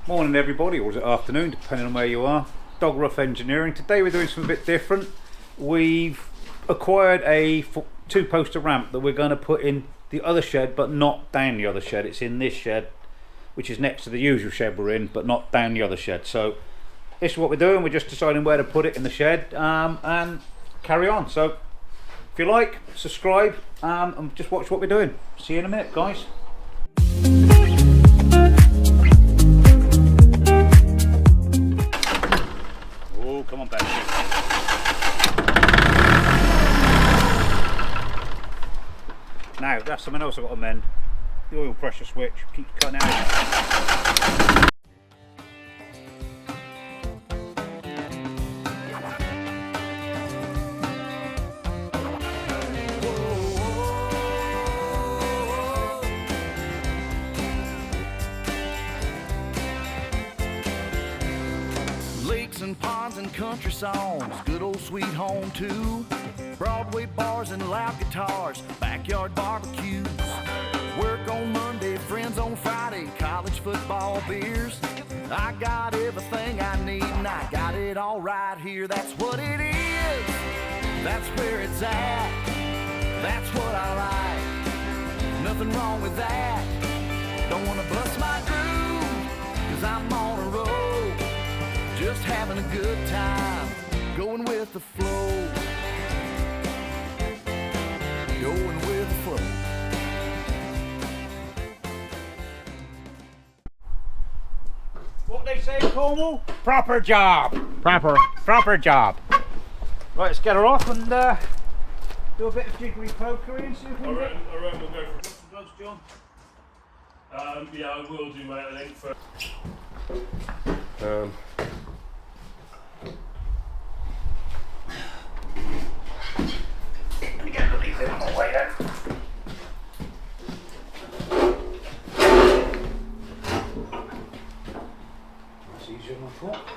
Morning everybody, or is it afternoon, depending on where you are. Dog Rough Engineering. Today we're doing something a bit different. We've acquired a two-poster ramp that we're going to put in the other shed, but not down the other shed. It's in this shed, which is next to the usual shed we're in, but not down the other shed. So this is what we're doing. We're just deciding where to put it in the shed and carry on. So if you like, subscribe and just watch what we're doing. See you in a minute, guys. Oh, come on back. Now, that's something else I've got to mend. The oil pressure switch keeps cutting out. Lakes and ponds and country songs, good old sweet home too. Broadway bars and loud guitars, backyard barbecues. Work on Monday, friends on Friday, college football beers. I got everything I need and I got it all right here. That's what it is, that's where it's at. That's what I like, nothing wrong with that. Don't wanna bust my groove, cause I'm on a roll. Just having a good time, going with the flow. Going with the flow. What they say in Cornwall? Proper job. Proper job. Right, let's get her off and do a bit of jiggery pokery and see if we can get... I reckon we'll go for some gloves, John. yeah, I will do, mate, I think, for... Let me get the leaf in on the way then. That's easier than I thought.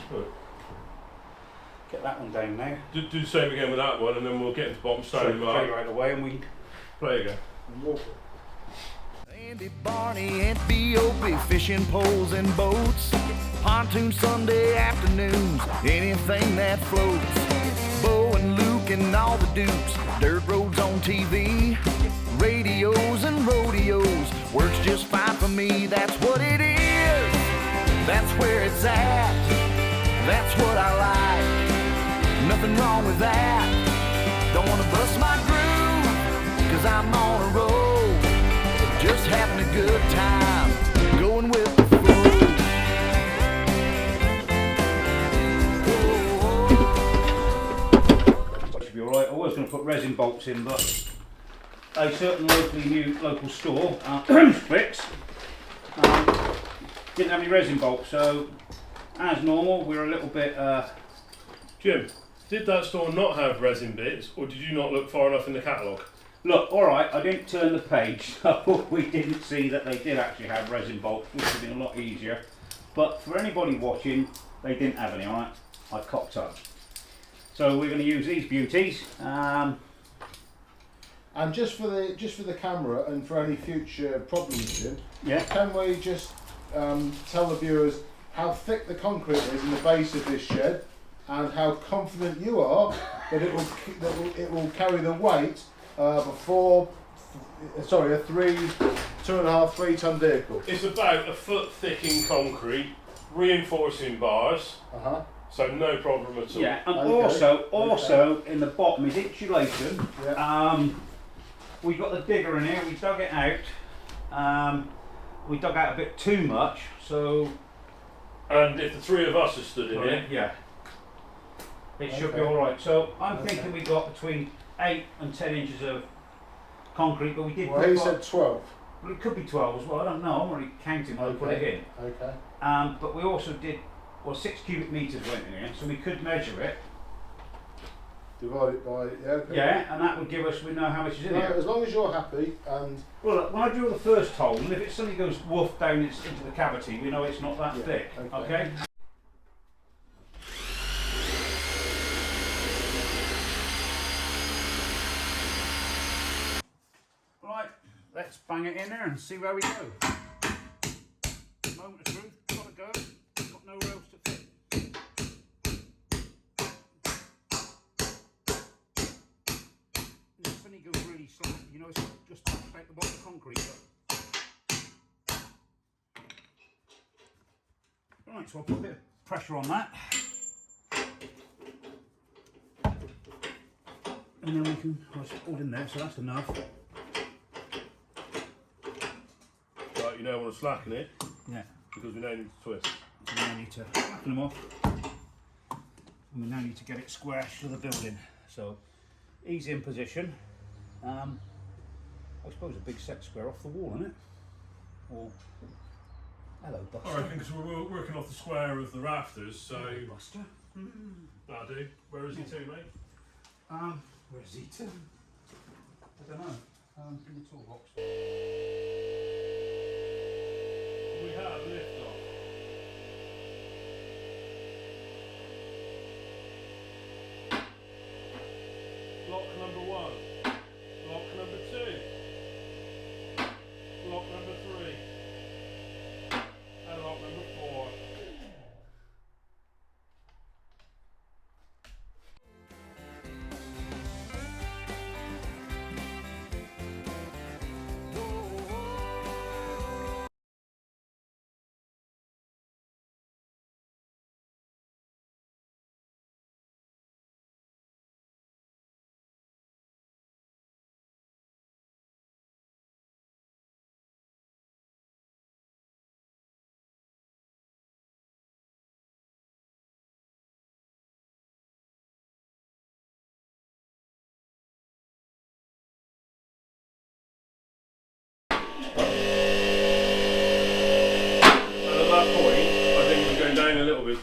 Good. Get that one down now. Do the same again with that one, and then we'll get into the bottom Straight standing mark. right away and we Play again. walk. Andy, Barney, and B.O.B. fishing poles and boats. Pontoon Sunday afternoons, anything that floats. Bo and Luke and all the dukes, dirt roads on TV. Radios and rodeos, works just fine for me. That's what it is, that's where it's at. That's what I like, nothing wrong with that. Don't wanna bust my groove, cause I'm on a roll. Just having a good time, going with the flow. Should be alright. I was going to put resin bolts in, but a certain local store, Flicks, didn't have any resin bolts, so as normal we're a little bit... Jim, did that store not have resin bits, or did you not look far enough in the catalogue? Look, alright, I didn't turn the page, so we didn't see that they did actually have resin bolts, which would have been a lot easier. But for anybody watching, they didn't have any, alright? I cocked up. So we're going to use these beauties. And just for the camera and for any future problems, Jim, Yeah. can we just tell the viewers how thick the concrete is in the base of this shed, and how confident you are that it will carry the weight of a 2.5, 3 ton vehicle? It's about a foot thick in concrete, reinforcing bars, so no problem at all. Yeah, and Okay. also in the bottom is insulation. Yeah. We got the digger in here. We dug it out. We dug out a bit too much, so And if the three of us are stood in it, yeah, it should be Okay. all right. So I'm Okay. thinking we got between 8 and 10 inches of concrete, but we did. Well, put he quite- said 12. well, it could be 12 as well. I don't know. I'm already counting when I put it in. Okay. But we also did 6 cubic meters went in here, so we could measure it. Divide it by, yeah. Okay. Yeah, and that would give us, we know how much is in No, here. as long as you're happy, and Well, look, when I drill the first hole, and if it suddenly goes woof down into the cavity, we know it's not that Yeah, thick. okay. Okay? Right, let's bang it in there and see where we go. know, it's just about the bottom of concrete. But... Right, so I'll put a bit of pressure on that. And then we can, well, it's all in there, so that's enough. Right, you now want to slacken it Yeah. because we now need to twist. So we now need to slacken them off. And we now need to get it square to the building. So, easy in position. I suppose a big set square off the wall, isn't it? Or, hello, Buster. I reckon because we're working off the square of the rafters, so... Hello, Buster. That'll do. Where is he to, mate? Where's he to? I don't know. In the toolbox. We have lift off. Block number 1. Block number 2. Block number 3. And block number 4.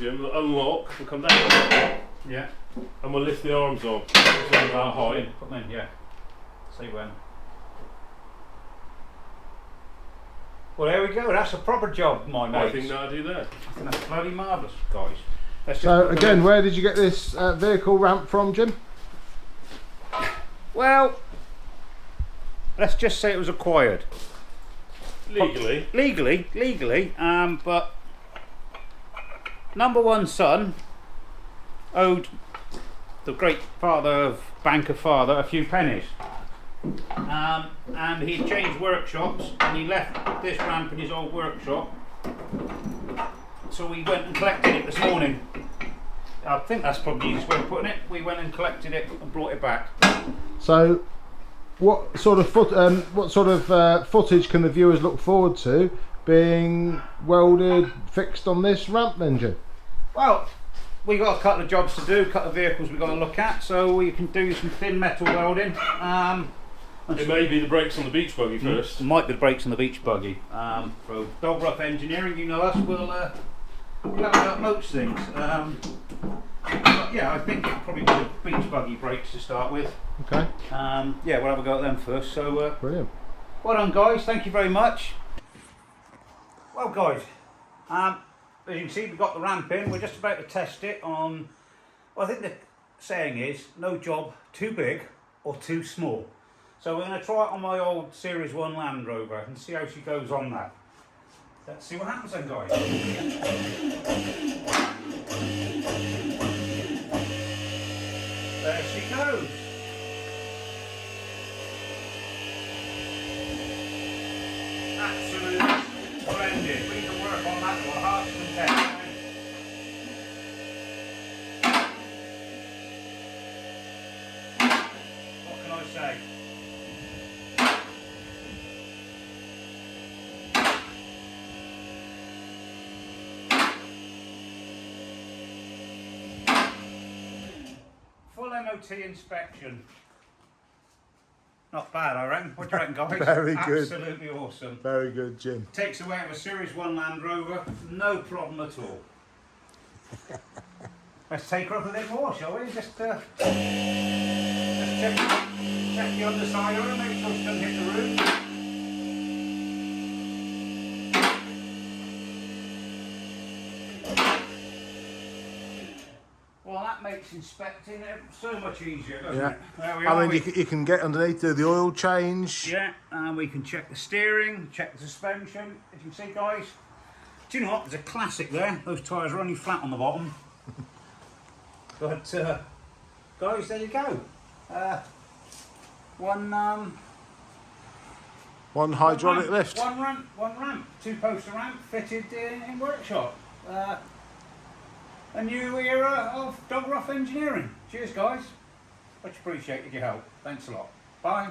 Jim, we'll unlock, we'll come down, Yeah. and we'll lift the arms on. So about height. Put them in, yeah. See when. Well, there we go. That's a proper job, my mate. I think that'll do that. I think that's bloody marvellous, guys. Let's just So put them again, in. where did you get this vehicle ramp from, Jim? Well, let's just say it was acquired. Legally. Legally, but number one son owed the great father of Banker father a few pennies. And he changed workshops and he left this ramp in his old workshop. So we went and collected it this morning. I think that's probably the easiest way of putting it. We went and collected it and brought it back. So, what sort of footage can the viewers look forward to being welded, fixed on this ramp then, Jim? Well, we got a couple of jobs to do, a couple of vehicles we've got to look at, so we can do some thin metal welding. It may be the brakes on the beach buggy first. Might be the brakes on the beach buggy. So Dog Rough Engineering, you know us, we'll blow up most things. But yeah, I think it'll probably be the beach buggy brakes to start with. Okay. Yeah, we'll have a go at them first. So Brilliant. well done, guys. Thank you very much. Well, guys, as you can see, we've got the ramp in. We're just about to test it on. Well, I think the saying is no job too big or too small. So we're going to try it on my old Series 1 Land Rover and see how she goes on that. Let's see what happens then, guys. There she goes. Absolutely splendid. We can work on that to our heart's content. What can I say? Full MOT inspection. Not bad, I reckon. What do you reckon, guys? Very good. Absolutely awesome. Very good, Jim. Takes away of a Series 1 Land Rover, no problem at all. Let's take her up a bit more, shall we? Just check the underside of her, make sure she doesn't hit the roof. Well, that makes inspecting it so much easier, doesn't Yeah. it? There we I are. mean, you can get underneath, do the oil change. Yeah, and we can check the steering, check the suspension. As you can see, guys, do you know what? There's a classic there. Those tyres are only flat on the bottom. But, guys, there you go. One One hydraulic lift. One ramp, two-poster ramp fitted in workshop. A new era of Dog Rough engineering. Cheers, guys. Much appreciated your help. Thanks a lot. Bye.